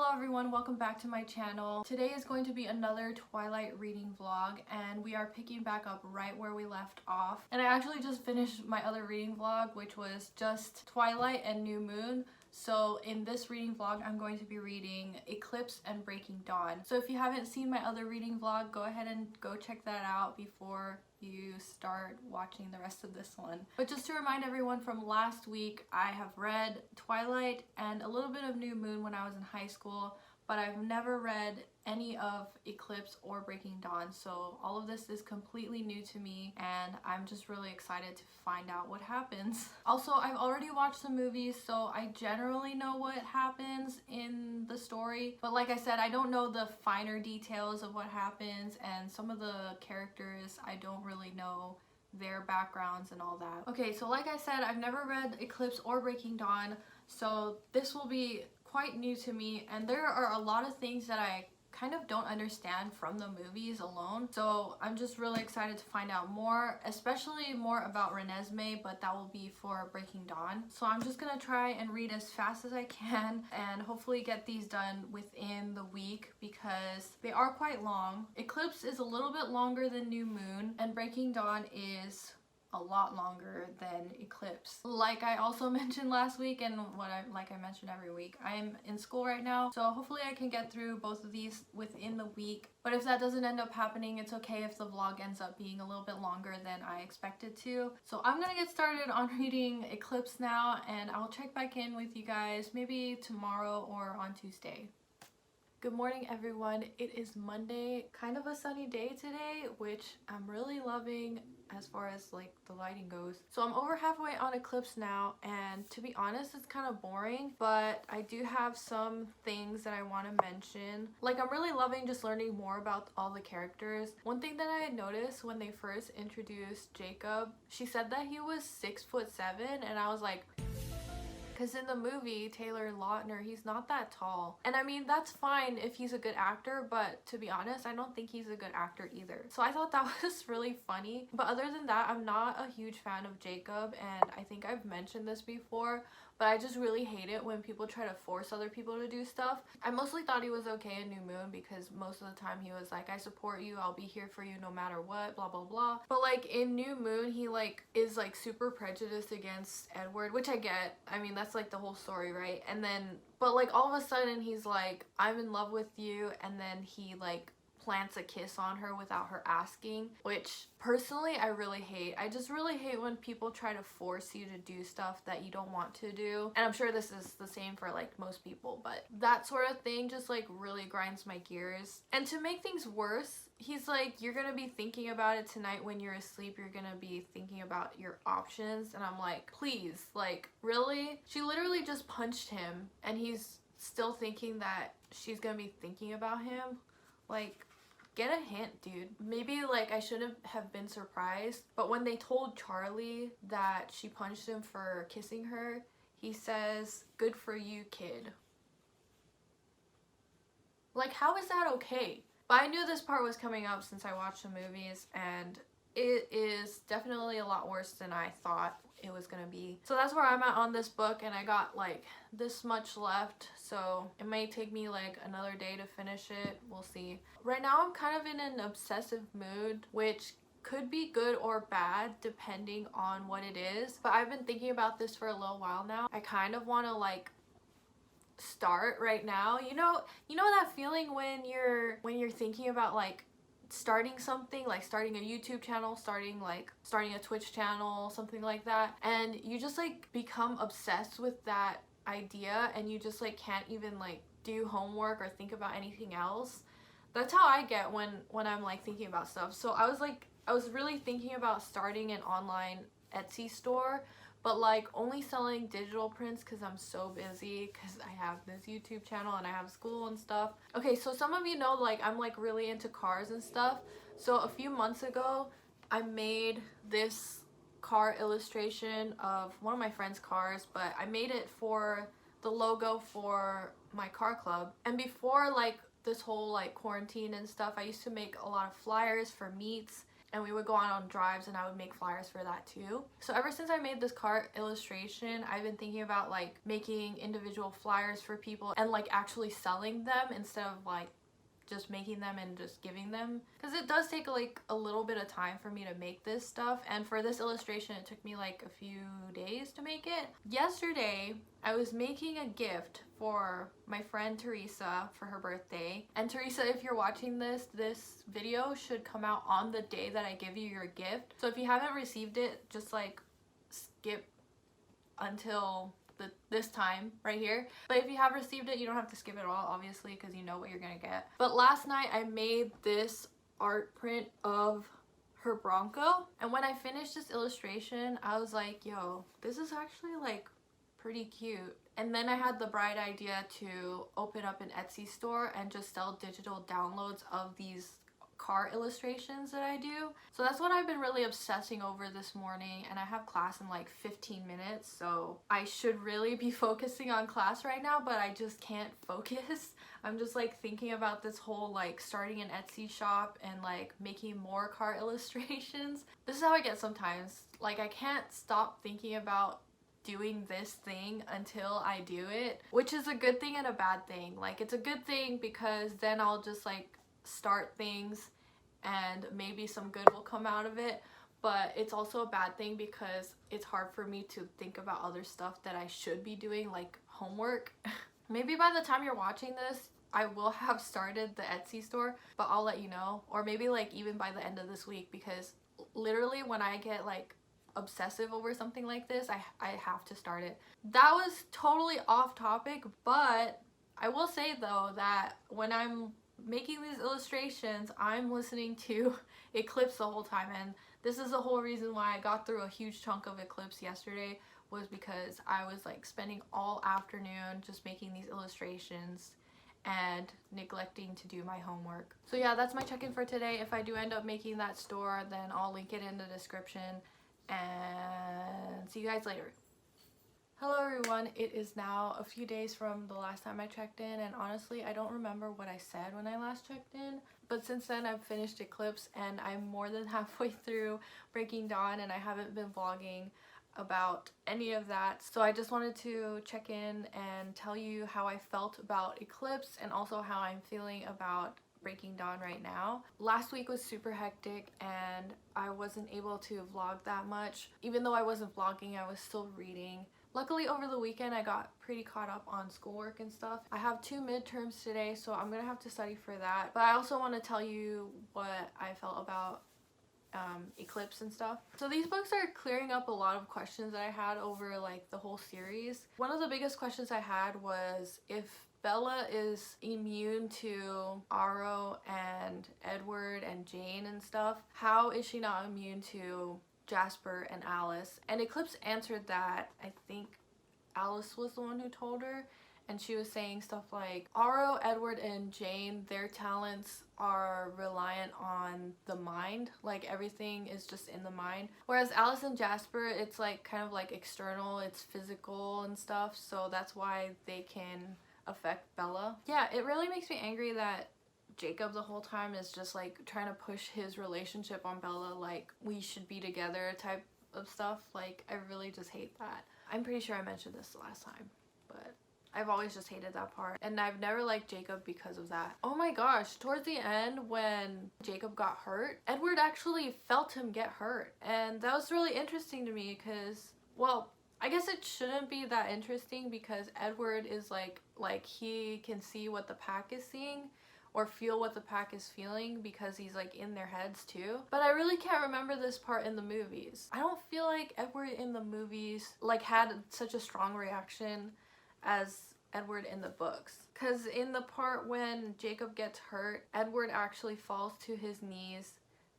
Hello everyone, welcome back to my channel. Today is going to be another Twilight reading vlog and we are picking back up right where we left off. And I actually just finished my other reading vlog, which was just Twilight and New Moon. So in this reading vlog, I'm going to be reading Eclipse and Breaking Dawn. So if you haven't seen my other reading vlog, go ahead and go check that out before you start watching the rest of this one. But just to remind everyone, from last week, I have read Twilight and a little bit of New Moon when I was in high school, but I've never read any of Eclipse or Breaking Dawn, so all of this is completely new to me and I'm just really excited to find out what happens. Also, I've already watched the movies, so I generally know what happens in the story, but like I said, I don't know the finer details of what happens, and some of the characters I don't really know their backgrounds and all that. Okay, so like I said, I've never read Eclipse or Breaking Dawn, so this will be quite new to me, and there are a lot of things that I kind of don't understand from the movies alone, so I'm just really excited to find out more, especially more about Renesmee, but that will be for Breaking Dawn. So I'm just gonna try and read as fast as I can and hopefully get these done within the week because they are quite long. Eclipse is a little bit longer than New Moon and Breaking Dawn is a lot longer than Eclipse. Like I also mentioned last week, and like I mention every week, I'm in school right now, so hopefully I can get through both of these within the week. But if that doesn't end up happening, it's okay if the vlog ends up being a little bit longer than I expected to. So I'm gonna get started on reading Eclipse now, and I'll check back in with you guys maybe tomorrow or on Tuesday. Good morning everyone. It is Monday, kind of a sunny day today, which I'm really loving as far as like the lighting goes. So I'm over halfway on Eclipse now, and to be honest, it's kind of boring, but I do have some things that I want to mention. Like, I'm really loving just learning more about all the characters. One thing that I had noticed when they first introduced Jacob, she said that he was 6'7", and I was like, because in the movie, Taylor Lautner, he's not that tall. And I mean, that's fine if he's a good actor, but to be honest, I don't think he's a good actor either. So I thought that was really funny. But other than that, I'm not a huge fan of Jacob, and I think I've mentioned this before, but I just really hate it when people try to force other people to do stuff. I mostly thought he was okay in New Moon because most of the time he was like, I support you, I'll be here for you no matter what, blah blah blah. But like in New Moon, he like is like super prejudiced against Edward, which I get. I mean, that's like the whole story, right? And then, but like all of a sudden he's like, I'm in love with you, and then he like plants a kiss on her without her asking, which personally I really hate. I just really hate when people try to force you to do stuff that you don't want to do, and I'm sure this is the same for like most people, but that sort of thing just like really grinds my gears. And to make things worse, he's like, you're gonna be thinking about it tonight when you're asleep, you're gonna be thinking about your options, and I'm like, please, like really? She literally just punched him and he's still thinking that she's gonna be thinking about him. Like, get a hint, dude. Maybe like I shouldn't have been surprised, but when they told Charlie that she punched him for kissing her, he says, good for you, kid. Like, how is that okay? But I knew this part was coming up since I watched the movies, and it is definitely a lot worse than I thought it was gonna be. So that's where I'm at on this book, and I got like this much left, so it may take me like another day to finish it. We'll see. Right now I'm kind of in an obsessive mood, which could be good or bad depending on what it is, but I've been thinking about this for a little while now. I kind of want to like start right now. You know that feeling when you're thinking about like starting something, like starting a YouTube channel, starting a Twitch channel, something like that, and you just like become obsessed with that idea and you just like can't even like do homework or think about anything else. That's how I get when I'm like thinking about stuff. So I was really thinking about starting an online Etsy store, but like only selling digital prints because I'm so busy because I have this YouTube channel and I have school and stuff. Okay, so some of you know like I'm like really into cars and stuff. So a few months ago I made this car illustration of one of my friend's cars, but I made it for the logo for my car club. And before like this whole like quarantine and stuff, I used to make a lot of flyers for meets, and we would go on drives and I would make flyers for that too. So ever since I made this card illustration, I've been thinking about like making individual flyers for people and like actually selling them instead of like just making them and just giving them, because it does take like a little bit of time for me to make this stuff. And for this illustration it took me like a few days to make it. Yesterday I was making a gift for my friend Teresa for her birthday. And Teresa, if you're watching this video should come out on the day that I give you your gift. So if you haven't received it, just like skip until this time right here. But if you have received it, you don't have to skip it all, obviously, because you know what you're gonna get. But last night I made this art print of her Bronco, and when I finished this illustration I was like, yo, this is actually like pretty cute. And then I had the bright idea to open up an Etsy store and just sell digital downloads of these car illustrations that I do. So that's what I've been really obsessing over this morning, and I have class in like 15 minutes, so I should really be focusing on class right now, but I just can't focus. I'm just like thinking about this whole like starting an Etsy shop and like making more car illustrations. This is how I get sometimes. Like I can't stop thinking about doing this thing until I do it, which is a good thing and a bad thing. Like it's a good thing because then I'll just like start things and maybe some good will come out of it, but it's also a bad thing because it's hard for me to think about other stuff that I should be doing, like homework. Maybe by the time you're watching this I will have started the Etsy store, but I'll let you know. Or maybe like even by the end of this week, because literally when I get like obsessive over something like this, I have to start it. That was totally off topic, but I will say though that when I'm making these illustrations I'm listening to Eclipse the whole time, and this is the whole reason why I got through a huge chunk of Eclipse yesterday, was because I was like spending all afternoon just making these illustrations and neglecting to do my homework. So yeah, that's my check-in for today. If I do end up making that store, then I'll link it in the description, and see you guys later. Hello everyone, it is now a few days from the last time I checked in, and honestly I don't remember what I said when I last checked in, but since then I've finished Eclipse and I'm more than halfway through Breaking Dawn, and I haven't been vlogging about any of that. So I just wanted to check in and tell you how I felt about Eclipse and also how I'm feeling about Breaking Dawn right now. Last week was super hectic and I wasn't able to vlog that much. Even though I wasn't vlogging, I was still reading. Luckily over the weekend I got pretty caught up on schoolwork and stuff. I have 2 midterms today, so I'm gonna have to study for that. But I also want to tell you what I felt about Eclipse and stuff. So these books are clearing up a lot of questions that I had over like the whole series. One of the biggest questions I had was if Bella is immune to Aro and Edward and Jane and stuff, how is she not immune to Jasper and Alice? And Eclipse answered that. I think Alice was the one who told her, and she was saying stuff like Aro, Edward, and Jane, their talents are reliant on the mind, like everything is just in the mind, whereas Alice and Jasper, it's like kind of like external, it's physical and stuff, so that's why they can affect Bella. Yeah, it really makes me angry that Jacob the whole time is just like trying to push his relationship on Bella, like we should be together type of stuff. Like I really just hate that. I'm pretty sure I mentioned this the last time, but I've always just hated that part, and I've never liked Jacob because of that. Oh my gosh, towards the end when Jacob got hurt, Edward actually felt him get hurt, and that was really interesting to me because, well, I guess it shouldn't be that interesting because Edward is like he can see what the pack is seeing or feel what the pack is feeling because he's like in their heads too. But I really can't remember this part in the movies. I don't feel like Edward in the movies like had such a strong reaction as Edward in the books. Because in the part when Jacob gets hurt, Edward actually falls to his knees,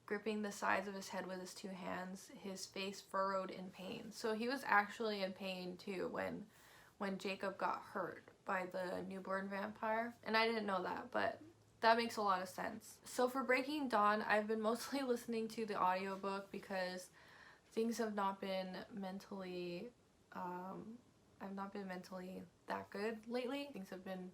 gripping the sides of his head with his 2 hands, his face furrowed in pain. So he was actually in pain too when Jacob got hurt by the newborn vampire. And I didn't know that, but that makes a lot of sense. So for Breaking Dawn, I've been mostly listening to the audiobook because things have not been mentally, I've not been mentally that good lately. Things have been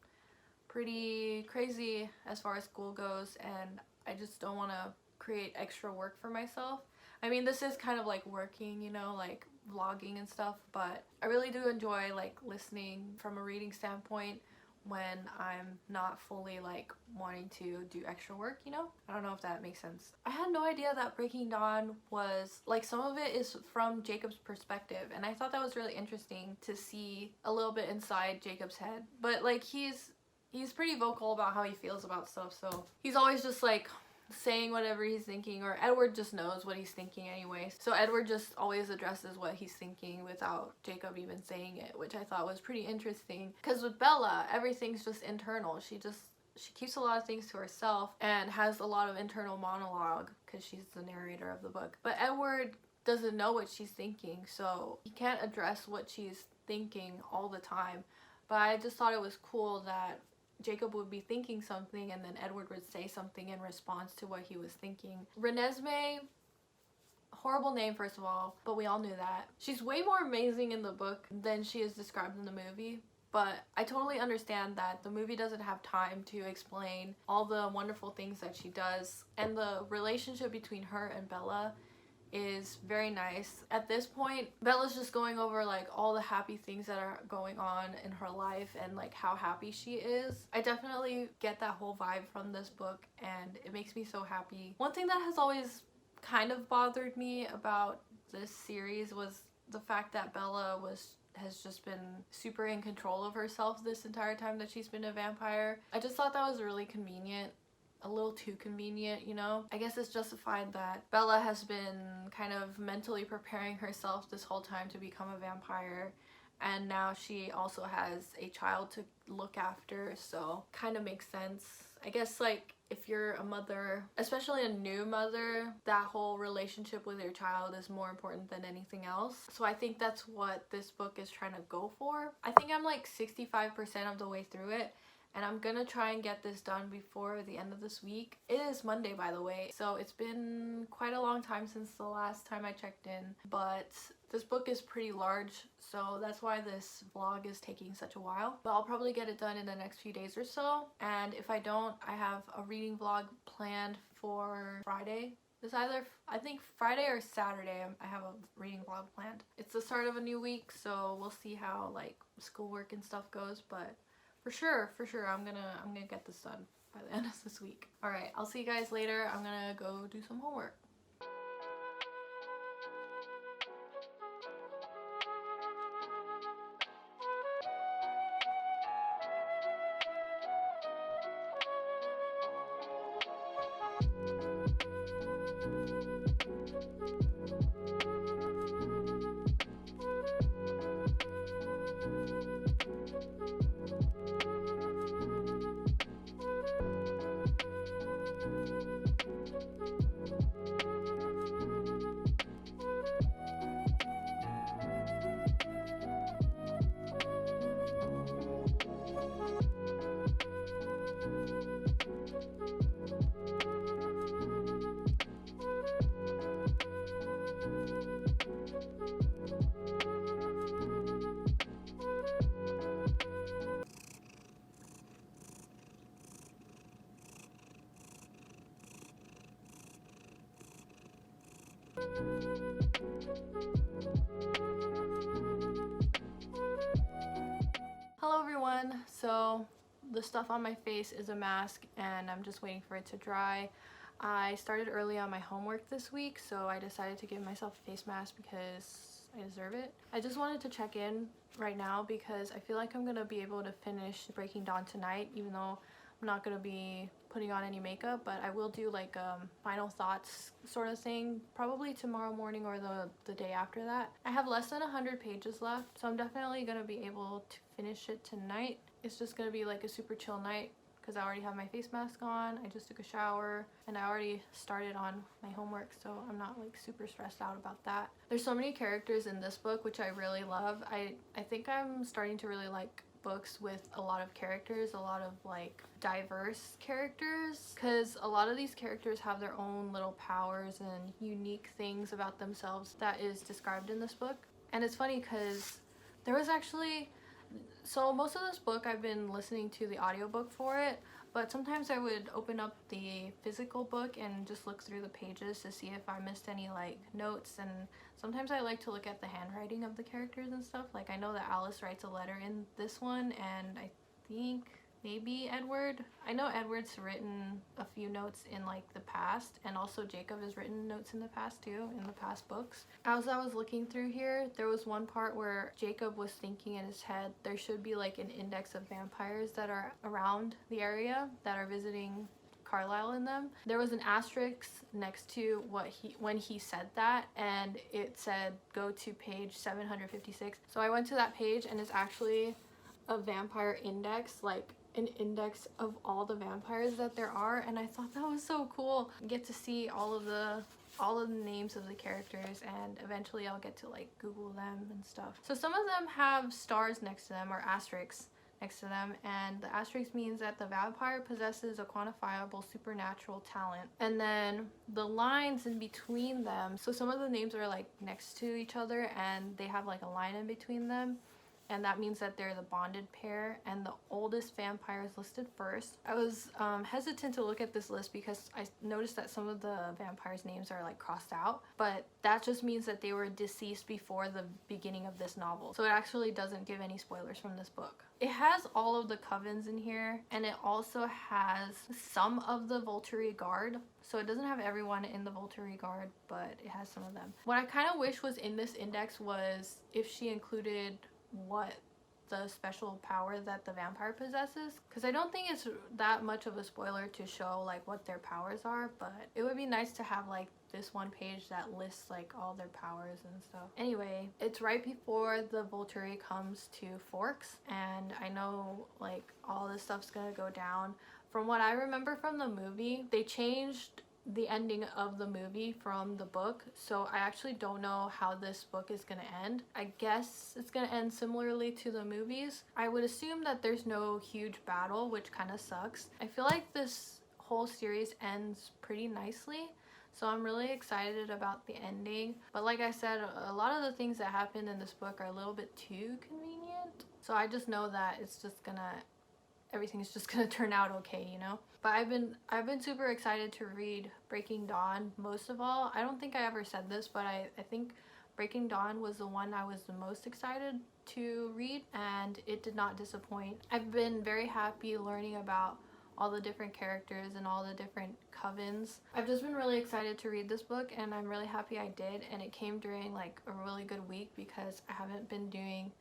pretty crazy as far as school goes, and I just don't want to create extra work for myself. I mean, this is kind of like working, you know, like vlogging and stuff, but I really do enjoy like listening from a reading standpoint when I'm not fully like wanting to do extra work, you know? I don't know if that makes sense. I had no idea that Breaking Dawn was like, some of it is from Jacob's perspective, and I thought that was really interesting to see a little bit inside Jacob's head. But like he's pretty vocal about how he feels about stuff, so he's always just like saying whatever he's thinking, or Edward just knows what he's thinking anyway. So Edward just always addresses what he's thinking without Jacob even saying it, which I thought was pretty interesting. Because with Bella, everything's just internal. She keeps a lot of things to herself and has a lot of internal monologue because she's the narrator of the book. But Edward doesn't know what she's thinking, so he can't address what she's thinking all the time. But I just thought it was cool that Jacob would be thinking something and then Edward would say something in response to what he was thinking. Renesmee, horrible name first of all, but we all knew that. She's way more amazing in the book than she is described in the movie, but I totally understand that the movie doesn't have time to explain all the wonderful things that she does, and the relationship between her and Bella is very nice. At this point, Bella's just going over like all the happy things that are going on in her life and like how happy she is. I definitely get that whole vibe from this book and it makes me so happy. One thing that has always kind of bothered me about this series was the fact that Bella has just been super in control of herself this entire time that she's been a vampire. I just thought that was really convenient. A little too convenient, you know? I guess it's justified that Bella has been kind of mentally preparing herself this whole time to become a vampire, and now she also has a child to look after, so kind of makes sense. I guess like if you're a mother, especially a new mother, that whole relationship with your child is more important than anything else. So I think that's what this book is trying to go for. I think I'm like 65% of the way through it, and I'm gonna try and get this done before the end of this week. It is Monday, by the way, so it's been quite a long time since the last time I checked in, but this book is pretty large, so that's why this vlog is taking such a while. But I'll probably get it done in the next few days or so, and if I don't, I have a reading vlog planned for Friday. It's either, I think, Friday or Saturday I have a reading vlog planned. It's the start of a new week, so we'll see how like schoolwork and stuff goes, but for sure, I'm gonna get this done by the end of this week. All right, I'll see you guys later. I'm gonna go do some homework. Hello everyone, so the stuff on my face is a mask and I'm just waiting for it to dry. I started early on my homework this week, so I decided to give myself a face mask because I deserve it. I just wanted to check in right now because I feel like I'm gonna be able to finish Breaking Dawn tonight, even though I'm not gonna be putting on any makeup, but I will do like final thoughts sort of thing probably tomorrow morning or the day after that. I have less than 100 pages left, so I'm definitely gonna be able to finish it tonight. It's just gonna be like a super chill night because I already have my face mask on, I just took a shower, and I already started on my homework, so I'm not like super stressed out about that. There's so many characters in this book which I really love. I think I'm starting to really like books with a lot of characters, a lot of like diverse characters, because a lot of these characters have their own little powers and unique things about themselves that is described in this book. And it's funny because there was actually So most of this book I've been listening to the audiobook for it, but sometimes I would open up the physical book and just look through the pages to see if I missed any like notes, and sometimes I like to look at the handwriting of the characters and stuff. Like I know that Alice writes a letter in this one, and I think maybe Edward. I know Edward's written a few notes in like the past, and also Jacob has written notes in the past too, in the past books. As I was looking through here, there was one part where Jacob was thinking in his head there should be like an index of vampires that are around the area that are visiting Carlisle in them. There was an asterisk next to when he said that, and it said go to page 756. So I went to that page, and it's actually a vampire index, like an index of all the vampires that there are, and I thought that was so cool. You get to see all of the names of the characters, and eventually I'll get to like Google them and stuff. So some of them have stars next to them, or asterisks next to them, and the asterisk means that the vampire possesses a quantifiable supernatural talent. And then the lines in between them, so some of the names are like next to each other and they have like a line in between them, and that means that they're the bonded pair, and the oldest vampire is listed first. I was hesitant to look at this list because I noticed that some of the vampires' names are like crossed out, but that just means that they were deceased before the beginning of this novel. So it actually doesn't give any spoilers from this book. It has all of the covens in here, and it also has some of the Volturi Guard. So it doesn't have everyone in the Volturi Guard, but it has some of them. What I kind of wish was in this index was if she included what the special power that the vampire possesses, because I don't think it's that much of a spoiler to show like what their powers are, but it would be nice to have like this one page that lists like all their powers and stuff. Anyway, it's right before the Volturi comes to Forks, and I know like all this stuff's gonna go down. From what I remember from the movie, they changed the ending of the movie from the book, so I actually don't know how this book is gonna end. I guess it's gonna end similarly to the movies. I would assume that there's no huge battle, which kind of sucks. I feel like this whole series ends pretty nicely, so I'm really excited about the ending. But like I said, a lot of the things that happen in this book are a little bit too convenient, so I just know that everything's just gonna turn out okay, you know? But I've been super excited to read Breaking Dawn most of all. I don't think I ever said this, but I think Breaking Dawn was the one I was the most excited to read, and it did not disappoint. I've been very happy learning about all the different characters and all the different covens. I've just been really excited to read this book, and I'm really happy I did, and it came during like a really good week because I haven't been doing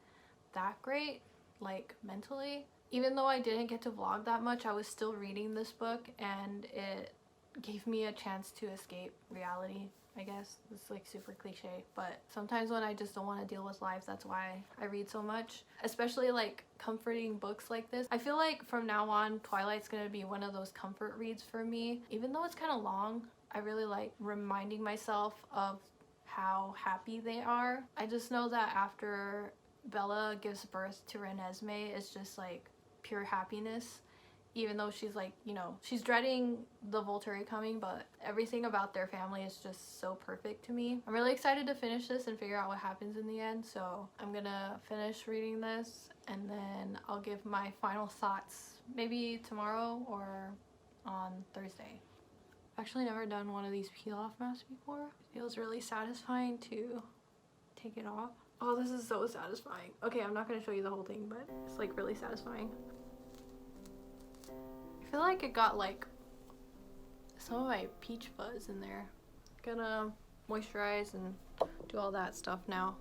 that great like mentally. Even though I didn't get to vlog that much, I was still reading this book, and it gave me a chance to escape reality, I guess. It's like super cliche, but sometimes when I just don't want to deal with life, that's why I read so much. Especially like comforting books like this. I feel like from now on, Twilight's gonna be one of those comfort reads for me. Even though it's kind of long, I really like reminding myself of how happy they are. I just know that after Bella gives birth to Renesmee, it's just like pure happiness, even though she's like, you know, she's dreading the Volturi coming, but everything about their family is just so perfect to me. I'm really excited to finish this and figure out what happens in the end, so I'm gonna finish reading this and then I'll give my final thoughts maybe tomorrow or on Thursday. I've actually never done one of these peel-off masks before. It feels really satisfying to take it off. Oh, this is so satisfying. Okay, I'm not gonna show you the whole thing, but it's like really satisfying. I feel like it got like some of my peach fuzz in there. Gonna moisturize and do all that stuff now.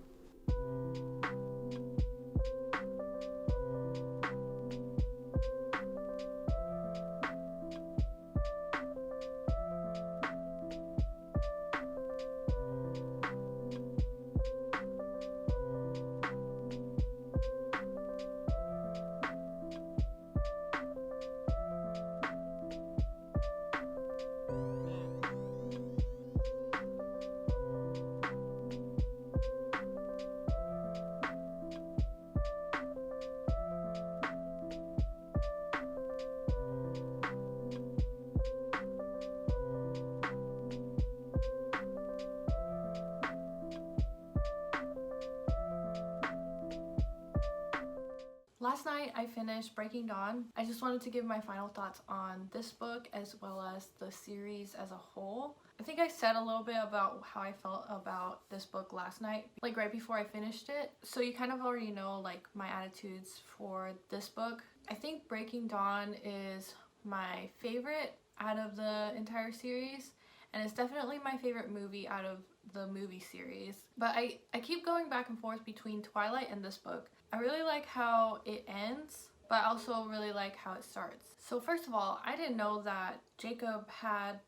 night I finished Breaking Dawn. I just wanted to give my final thoughts on this book as well as the series as a whole. I think I said a little bit about how I felt about this book last night, like right before I finished it. So you kind of already know like my attitudes for this book. I think Breaking Dawn is my favorite out of the entire series, and it's definitely my favorite movie out of the movie series. But I keep going back and forth between Twilight and this book. I really like how it ends, but I also really like how it starts. So first of all, I didn't know that Jacob had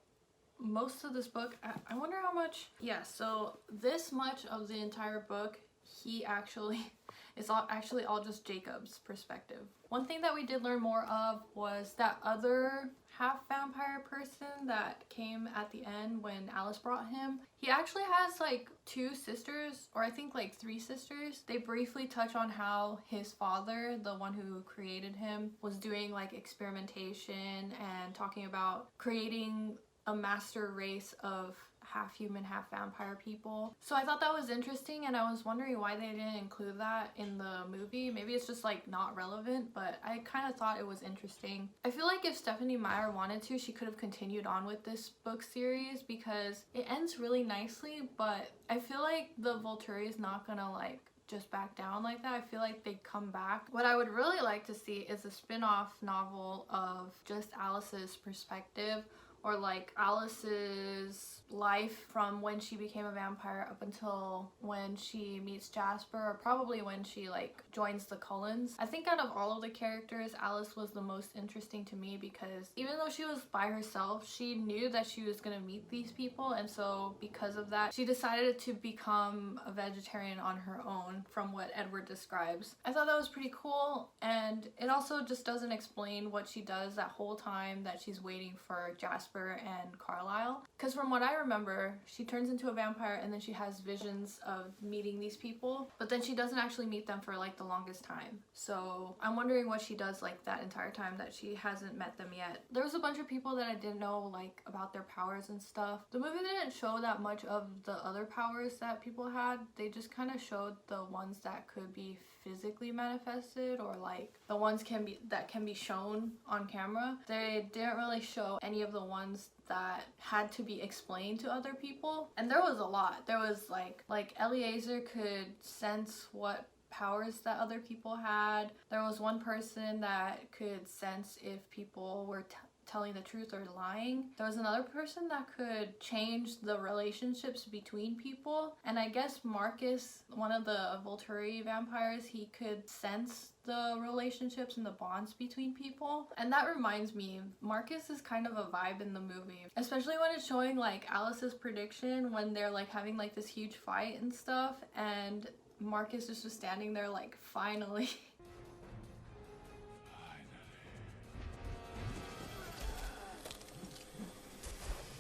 most of this book. I wonder how much. Yeah, so this much of the entire book, he actually it's actually all just Jacob's perspective. One thing that we did learn more of was that other half vampire person that came at the end when Alice brought him. He actually has like 2 sisters, or I think like 3 sisters. They briefly touch on how his father, the one who created him, was doing like experimentation and talking about creating a master race of half human, half vampire people. So I thought that was interesting, and I was wondering why they didn't include that in the movie. Maybe it's just like not relevant, but I kind of thought it was interesting. I feel like if Stephenie Meyer wanted to, she could have continued on with this book series because it ends really nicely, but I feel like the Volturi is not gonna like just back down like that. I feel like they come back. What I would really like to see is a spin-off novel of just Alice's perspective, or like Alice's life from when she became a vampire up until when she meets Jasper, or probably when she like joins the Cullens. I think out of all of the characters, Alice was the most interesting to me because even though she was by herself, she knew that she was gonna meet these people, and so because of that, she decided to become a vegetarian on her own, from what Edward describes. I thought that was pretty cool, and it also just doesn't explain what she does that whole time that she's waiting for Jasper and Carlisle. Because from what I remember, she turns into a vampire and then she has visions of meeting these people, but then she doesn't actually meet them for like the longest time. So I'm wondering what she does like that entire time that she hasn't met them yet. There was a bunch of people that I didn't know like about their powers and stuff. The movie didn't show that much of the other powers that people had. They just kind of showed the ones that could be physically manifested, or like the ones that can be shown on camera. They didn't really show any of the ones that had to be explained to other people, and there was a lot. There was like Eliezer could sense what powers that other people had. There was one person that could sense if people were telling the truth or lying. There was another person that could change the relationships between people, and I guess Marcus, one of the Volturi vampires, he could sense the relationships and the bonds between people. And that reminds me, Marcus is kind of a vibe in the movie, especially when it's showing like Alice's prediction when they're like having like this huge fight and stuff, and Marcus is just standing there like, finally.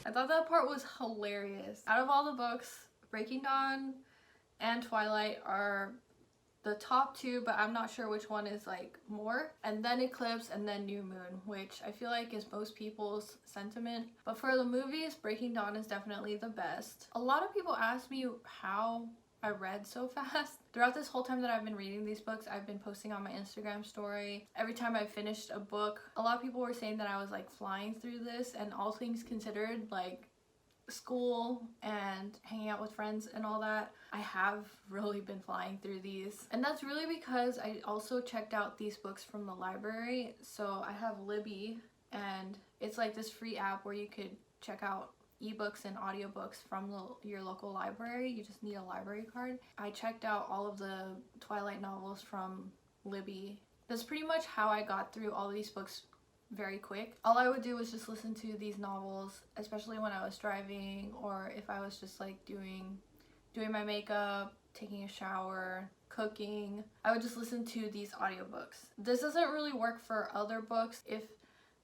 I thought that part was hilarious. Out of all the books, Breaking Dawn and Twilight are the top 2, but I'm not sure which one is like more. And then Eclipse, and then New Moon, which I feel like is most people's sentiment. But for the movies, Breaking Dawn is definitely the best. A lot of people ask me how I read so fast. Throughout this whole time that I've been reading these books, I've been posting on my Instagram story. Every time I finished a book, a lot of people were saying that I was like flying through this, and all things considered, like school and hanging out with friends and all that, I have really been flying through these. And that's really because I also checked out these books from the library. So I have Libby, and it's like this free app where you could check out ebooks and audiobooks from your local library. You just need a library card. I checked out all of the Twilight novels from Libby. That's pretty much how I got through all of these books very quick. All I would do was just listen to these novels, especially when I was driving, or if I was just like doing my makeup, taking a shower, cooking. I would just listen to these audiobooks. This doesn't really work for other books. If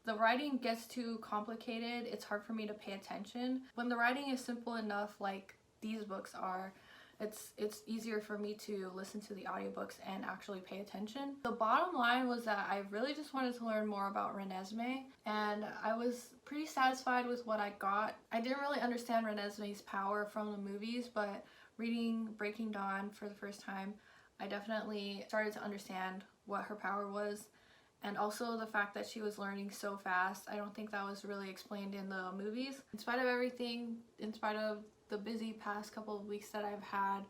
the writing gets too complicated, it's hard for me to pay attention. When the writing is simple enough, like these books are, it's easier for me to listen to the audiobooks and actually pay attention. The bottom line was that I really just wanted to learn more about Renesmee, and I was pretty satisfied with what I got. I didn't really understand Renesmee's power from the movies, but reading Breaking Dawn for the first time, I definitely started to understand what her power was. And also the fact that she was learning so fast. I don't think that was really explained in the movies. In spite of everything, in spite of the busy past couple of weeks that I've had,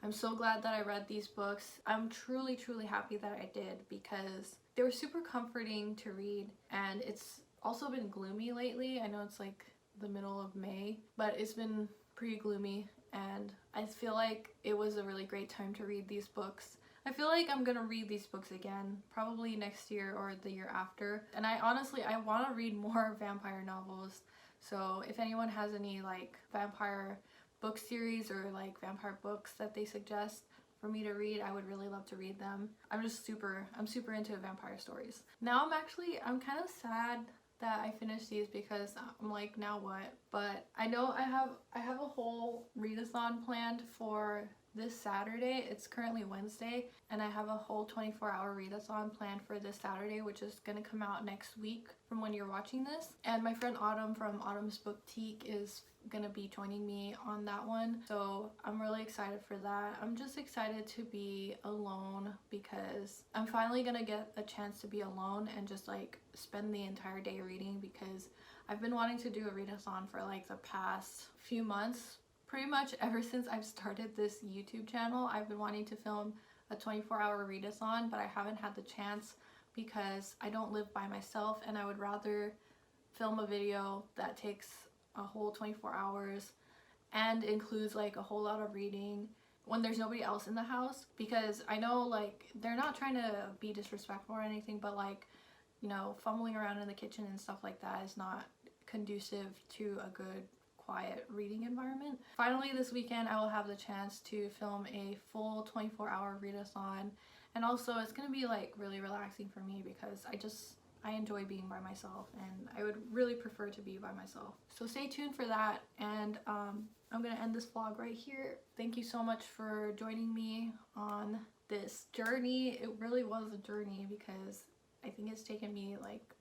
I'm so glad that I read these books. I'm truly happy that I did, because they were super comforting to read, and it's also been gloomy lately. I know it's like the middle of May, but it's been pretty gloomy, and I feel like it was a really great time to read these books. I feel like I'm gonna read these books again, probably next year or the year after. And I want to read more vampire novels. So if anyone has any like vampire book series or like vampire books that they suggest for me to read, I would really love to read them. I'm super into vampire stories. Now I'm kind of sad that I finished these, because I'm like, now what? But I know I have a whole readathon planned for this Saturday. It's currently Wednesday, and I have a whole 24-hour readathon planned for this Saturday, which is gonna come out next week from when you're watching this. And my friend Autumn from Autumn's Boutique is gonna be joining me on that one, so I'm really excited for that. I'm just excited to be alone, because I'm finally gonna get a chance to be alone and just like spend the entire day reading, because I've been wanting to do a readathon for like the past few months. Pretty much ever since I've started this YouTube channel, I've been wanting to film a 24-hour readathon, but I haven't had the chance because I don't live by myself, and I would rather film a video that takes a whole 24 hours and includes like a whole lot of reading when there's nobody else in the house, because I know like they're not trying to be disrespectful or anything, but like, you know, fumbling around in the kitchen and stuff like that is not conducive to a good quiet reading environment. Finally this weekend I will have the chance to film a full 24-hour readathon, and also it's gonna be like really relaxing for me, because I enjoy being by myself, and I would really prefer to be by myself. So stay tuned for that, and I'm gonna end this vlog right here. Thank you so much for joining me on this journey. It really was a journey, because I think it's taken me like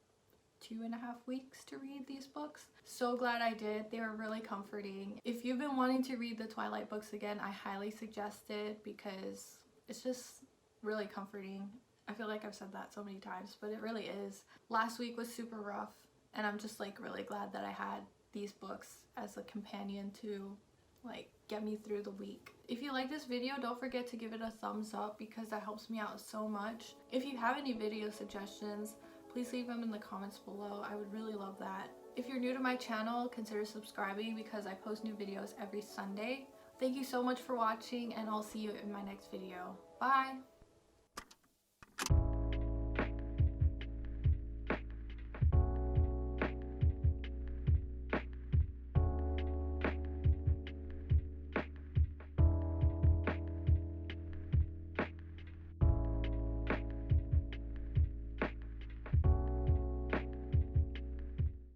2.5 weeks to read these books. So glad I did. They were really comforting. If you've been wanting to read the Twilight books again, I highly suggest it, because it's just really comforting. I feel like I've said that so many times, but it really is. Last week was super rough, and I'm just like really glad that I had these books as a companion to like get me through the week. If you like this video, don't forget to give it a thumbs up, because that helps me out so much. If you have any video suggestions, please leave them in the comments below. I would really love that. If you're new to my channel, consider subscribing, because I post new videos every Sunday. Thank you so much for watching, and I'll see you in my next video. Bye!